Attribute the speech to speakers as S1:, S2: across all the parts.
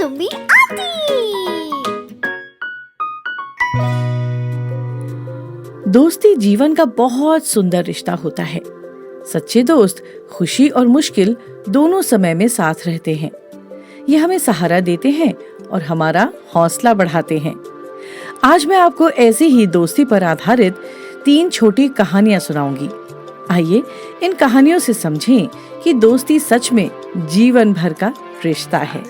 S1: सुम्मी आती।
S2: दोस्ती जीवन का बहुत सुंदर रिश्ता होता है। सच्चे दोस्त खुशी और मुश्किल दोनों समय में साथ रहते हैं। ये हमें सहारा देते हैं और हमारा हौसला बढ़ाते हैं। आज मैं आपको ऐसी ही दोस्ती पर आधारित 3 छोटी कहानियां सुनाऊंगी। आइए इन कहानियों से समझें कि दोस्ती सच में जीवन भर का रिश्ता है।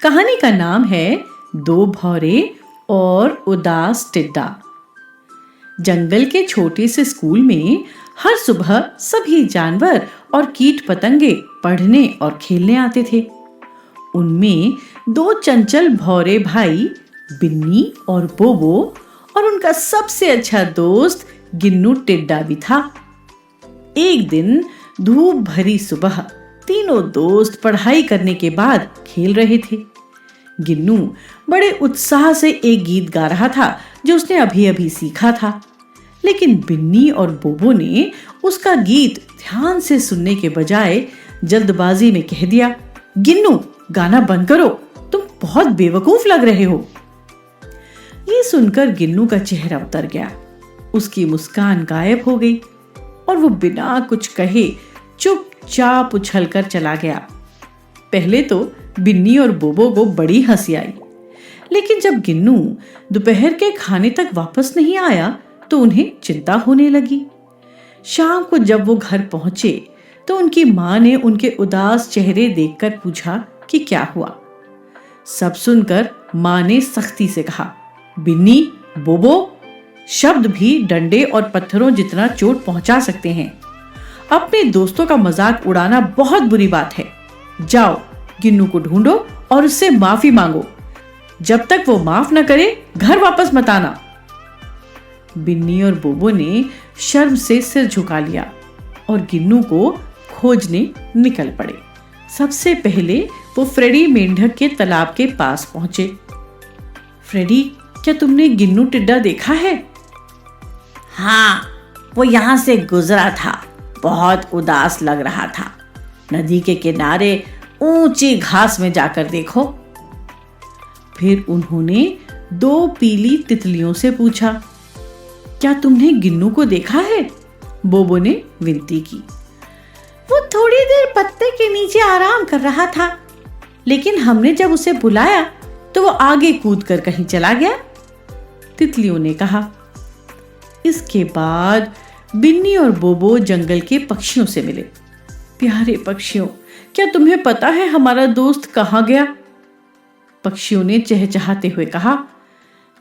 S2: कहानी का नाम है 2 भौरे और उदास टिड्डा। जंगल के छोटे से स्कूल में हर सुबह सभी जानवर और कीट पतंगे पढ़ने और खेलने आते थे। उनमें 2 चंचल भौरे भाई बिन्नी और बोबो और उनका सबसे अच्छा दोस्त गिन्नू टिड्डा भी था। एक दिन धूप भरी सुबह तीनों दोस्त पढ़ाई करने के बाद खेल रहे थे। गिन्नू बड़े उत्साह से एक गीत गा रहा था जो उसने अभी अभी सीखा था, लेकिन बिन्नी और बोबो ने उसका गीत ध्यान से सुनने के बजाय जल्दबाजी में कह दिया, गिन्नू गाना बंद करो, तुम बहुत बेवकूफ लग रहे हो। ये सुनकर गिन्नू का चेहरा उतर गया, उसकी मुस्कान गायब हो गई और वो बिना कुछ कहे चुपचाप उछलकर चला गया। पहले तो बिन्नी और बोबो को बड़ी हंसी आई, लेकिन जब गिन्नू दोपहर के खाने तक वापस नहीं आया तो उन्हें चिंता होने लगी। शाम को जब वो घर पहुंचे तो उनकी माँ ने उनके उदास चेहरे देखकर पूछा कि क्या हुआ। सब सुनकर माँ ने सख्ती से कहा, बिन्नी, बोबो, शब्द भी डंडे और पत्थरों जितना चोट पहुंचा सकते हैं। अपने दोस्तों का मजाक उड़ाना बहुत बुरी बात है। जाओ गिन्नू को ढूंढो और उससे माफी मांगो। जब तक वो माफ न करे घर वापस मत आना। बिन्नी और बोबो ने शर्म से सिर झुका लिया और गिन्नू को खोजने निकल पड़े। सबसे पहले वो फ्रेडी मेंढक के तालाब के पास पहुंचे। फ्रेडी, क्या तुमने गिन्नू टिड्डा देखा है?
S3: हाँ, वो यहाँ से गुजरा था, बहुत उदास लग रहा था। नदी के किनारे ऊंची घास में जाकर देखो।
S2: फिर उन्होंने 2 पीली तितलियों से पूछा, क्या तुमने गिन्नू को देखा है? बोबो ने विनती की।
S3: वो थोड़ी देर पत्ते के नीचे आराम कर रहा था,
S2: लेकिन हमने जब उसे बुलाया तो वो आगे कूदकर कहीं चला गया, तितलियों ने कहा। इसके बाद बिन्नी और बोबो जंगल के पक्षियों से मिले। प्यारे पक्षियों, क्या तुम्हें पता है हमारा दोस्त कहाँ गया? पक्षियों ने चहचहाते हुए कहा,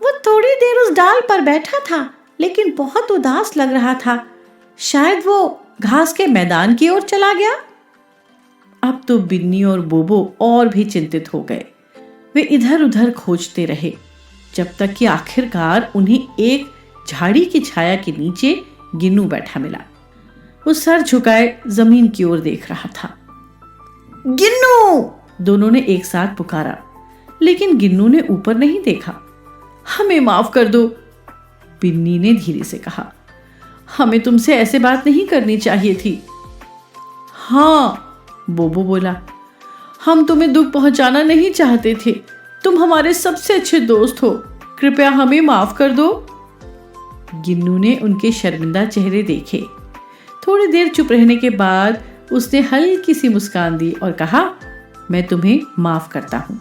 S3: वो थोड़ी देर उस डाल पर बैठा था, लेकिन बहुत उदास लग रहा था। शायद वो घास के मैदान की ओर चला गया।
S2: अब तो बिन्नी और बोबो और भी चिंतित हो गए। वे इधर उधर खोजते रहे, जब तक कि आखिरकार उन्हें एक झाड़ी की छाया के नीचे गिन्नू बैठा मिला। वो सर झुकाए जमीन की ओर देख रहा था।
S3: गिन्नू!
S2: दोनों ने एक साथ पुकारा, लेकिन गिन्नू ने ऊपर नहीं देखा। हमें माफ कर दो, बिन्नी ने धीरे से कहा। हमें तुमसे ऐसे बात नहीं करनी चाहिए थी। हाँ, बोबो बोला, हम तुम्हें दुख पहुंचाना नहीं चाहते थे। तुम हमारे सबसे अच्छे दोस्त हो, कृपया हमें माफ कर दो। गिन्नू ने उनके शर्मिंदा चेहरे देखे। थोड़ी देर चुप रहने के बाद उसने हल्की सी मुस्कान दी और कहा, मैं तुम्हें माफ करता हूं,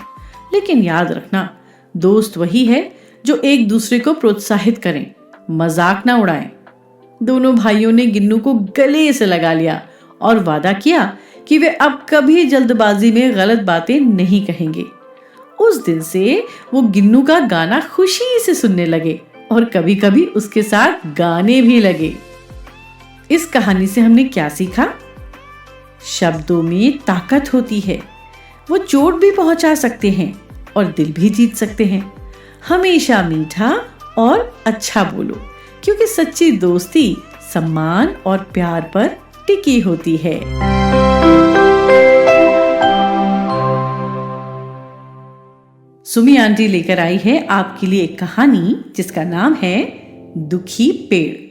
S2: लेकिन याद रखना, दोस्त वही है जो एक दूसरे को प्रोत्साहित करें, मजाक ना उड़ाएं। दोनों भाइयों ने गिन्नू को गले से लगा लिया और वादा किया कि वे अब कभी जल्दबाजी में गलत बातें नहीं कहेंगे। उस दिन से वो गिन्नू का गाना खुशी से सुनने लगे और कभी कभी उसके साथ गाने भी लगे। इस कहानी से हमने क्या सीखा? शब्दों में ताकत होती है, वो चोट भी पहुंचा सकते हैं और दिल भी जीत सकते हैं। हमेशा मीठा और अच्छा बोलो, क्योंकि सच्ची दोस्ती सम्मान और प्यार पर टिकी होती है। सुमी आंटी लेकर आई है आपके लिए एक कहानी जिसका नाम है दुखी पेड़।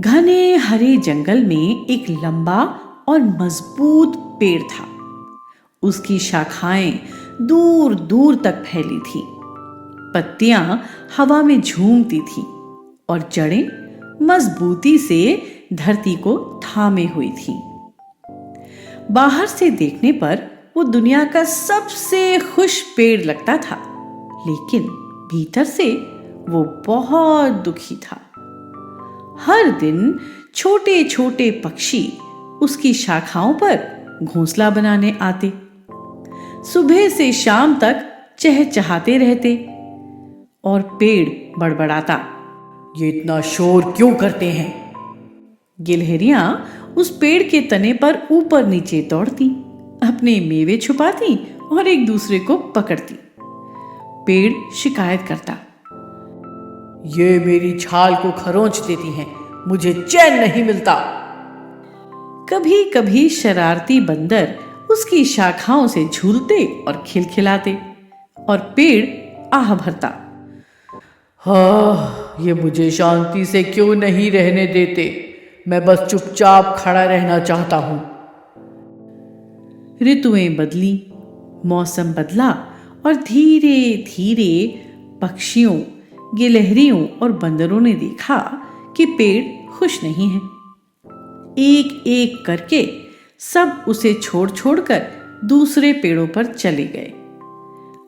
S2: घने हरे जंगल में एक लंबा और मजबूत पेड़ था। उसकी शाखाएं
S3: दूर दूर तक फैली थी। पत्तियां हवा में झूमती थीं और जड़ें मजबूती से धरती को थामे हुई थीं। बाहर से देखने पर वो दुनिया का सबसे खुश पेड़ लगता था, लेकिन भीतर से वो बहुत दुखी था। हर दिन छोटे छोटे पक्षी उसकी शाखाओं पर घोंसला बनाने आते, सुबह से शाम तक चहचहाते रहते और पेड़ बड़बड़ाता, ये इतना शोर क्यों करते हैं? गिलहरियां उस पेड़ के तने पर ऊपर नीचे दौड़ती, अपने मेवे छुपाती और एक दूसरे को पकड़ती। पेड़ शिकायत करता, ये मेरी छाल को खरोंच देती हैं, मुझे चैन नहीं मिलता। कभी कभी शरारती बंदर उसकी शाखाओं से झूलते और खिलखिलाते और पेड़ आह भरता, हाँ, ये मुझे शांति से क्यों नहीं रहने देते, मैं बस चुपचाप खड़ा रहना चाहता हूं। ऋतुएं बदली, मौसम बदला और धीरे धीरे पक्षियों, गिलहरियों और बंदरों ने देखा कि पेड़ खुश नहीं है। एक एक करके सब उसे छोड़ छोड़कर दूसरे पेड़ों पर चले गए।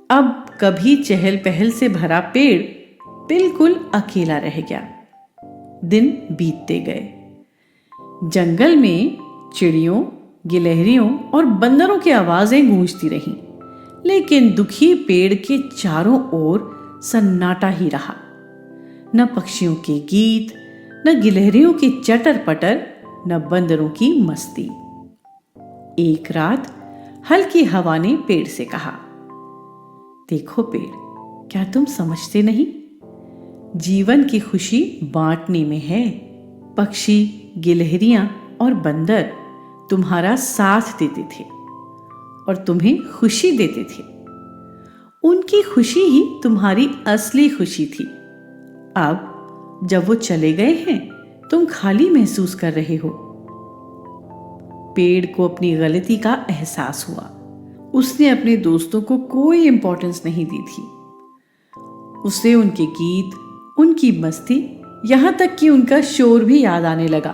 S3: अब कभी चहल पहल से भरा पेड़ बिल्कुल अकेला रह गया। दिन बीतते गए। जंगल में चिड़ियों, गिलहरियों और बंदरों की आवाजें गूंजती रहीं, लेकिन दुखी पेड़ के चारों ओर सन्नाटा ही रहा। न पक्षियों के गीत, न गिलहरियों की चटर पटर, न बंदरों की मस्ती। एक रात हल्की हवा ने पेड़ से कहा, देखो पेड़, क्या तुम समझते नहीं? जीवन की खुशी बांटने में है। पक्षी, गिलहरियां और बंदर तुम्हारा साथ देते थे और तुम्हें खुशी देते थे। उनकी खुशी ही तुम्हारी असली खुशी थी। अब जब वो चले गए हैं, तुम खाली महसूस कर रहे हो। पेड़ को अपनी गलती का एहसास हुआ। उसने अपने दोस्तों को कोई इंपॉर्टेंस नहीं दी थी। उसे उनके गीत, उनकी मस्ती, यहां तक कि उनका शोर भी याद आने लगा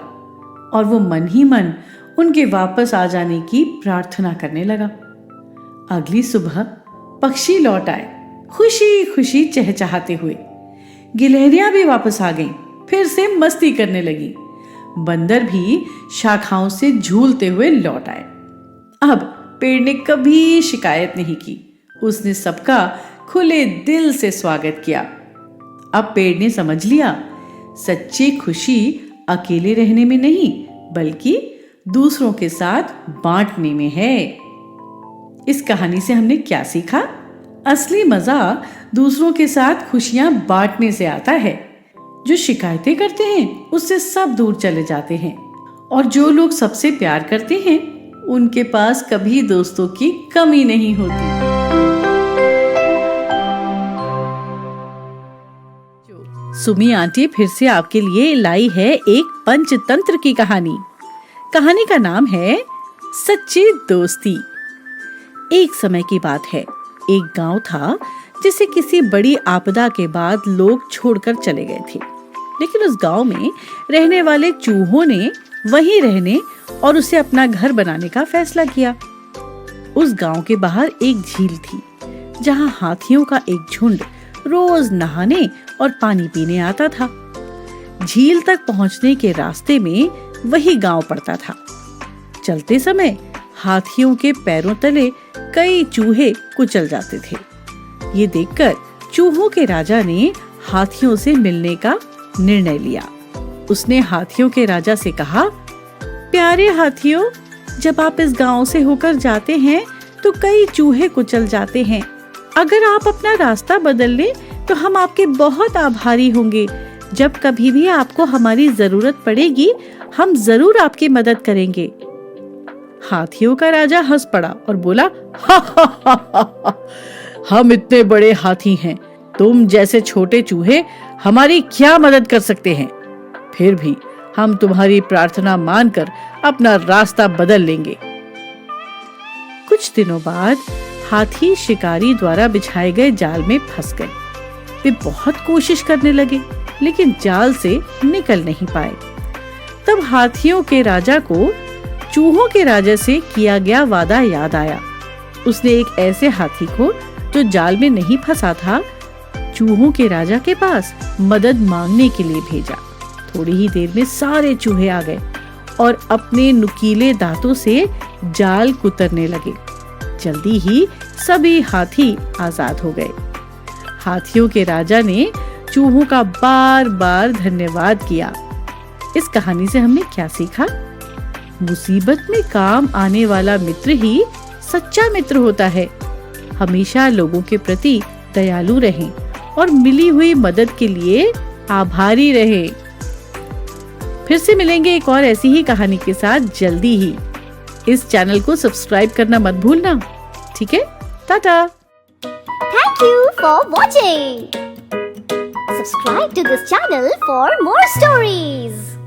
S3: और वो मन ही मन उनके वापस आ जाने की प्रार्थना करने लगा। अगली सुबह पक्षी लौट आए, खुशी खुशी चहचहाते हुए। गिलहरियां भी वापस आ गईं, फिर से मस्ती करने लगी। बंदर भी शाखाओं से झूलते हुए लौट आए। अब पेड़ ने कभी शिकायत नहीं की। उसने सबका खुले दिल से स्वागत किया। अब पेड़ ने समझ लिया, सच्ची खुशी अकेले रहने में नहीं, बल्कि दूसरों के साथ बांटने में है। इस कहानी से हमने क्या सीखा? असली मजा दूसरों के साथ खुशियां बांटने से आता है। जो शिकायतें करते हैं उससे सब दूर चले जाते हैं, और जो लोग सबसे प्यार करते हैं उनके पास कभी दोस्तों की कमी नहीं होती। सुमी आंटी फिर से आपके लिए लाई है एक पंचतंत्र की कहानी। कहानी का नाम है सच्ची दोस्ती। एक समय की बात है, एक गांव था जिसे किसी बड़ी आपदा के बाद लोग छोड़कर चले गए थे। लेकिन उस गांव में रहने वाले चूहों ने वहीं रहने और उसे अपना घर बनाने का फैसला किया। उस गांव के बाहर एक झील थी, जहां हाथियों का एक झुंड रोज नहाने और पानी पीने आता था। झील तक पहुंचने के रास्ते में वही गांव पड़ता था। चलते समय हाथियों के पैरों तले कई चूहे कुचल जाते थे। ये देखकर चूहों के राजा ने हाथियों से मिलने का निर्णय लिया। उसने हाथियों के राजा से कहा, प्यारे हाथियों, जब आप इस गांव से होकर जाते हैं तो कई चूहे कुचल जाते हैं। अगर आप अपना रास्ता बदल लें तो हम आपके बहुत आभारी होंगे। जब कभी भी आपको हमारी जरूरत पड़ेगी, हम जरूर आपकी मदद करेंगे। हाथियों का राजा हंस पड़ा और बोला, हा हा हा हा, हम इतने बड़े हाथी हैं, तुम जैसे छोटे चूहे हमारी क्या मदद कर सकते हैं? फिर भी हम तुम्हारी प्रार्थना मानकर अपना रास्ता बदल लेंगे। कुछ दिनों बाद हाथी शिकारी द्वारा बिछाए गए जाल में फंस गए। वे बहुत कोशिश करने लगे, लेकिन जाल से निकल नहीं पाए। तब हाथियों के राजा को चूहों के राजा से किया गया वादा याद आया। उसने एक ऐसे हाथी को जो जाल में नहीं फंसा था, चूहों के राजा के पास मदद मांगने के लिए भेजा। थोड़ी ही देर में सारे चूहे आ गए और अपने नुकीले दांतों से जाल कुतरने लगे। जल्दी ही सभी हाथी आजाद हो गए। हाथियों के राजा ने चूहों का बार बार धन्यवाद किया। इस कहानी से हमने क्या सीखा? मुसीबत में काम आने वाला मित्र ही सच्चा मित्र होता है। हमेशा लोगों के प्रति दयालु रहें और मिली हुई मदद के लिए आभारी रहें। फिर से मिलेंगे एक और ऐसी ही कहानी के साथ जल्दी ही। इस चैनल को सब्सक्राइब करना मत भूलना, ठीक है? Tata.
S1: Thank you for watching. Subscribe to this channel for more stories.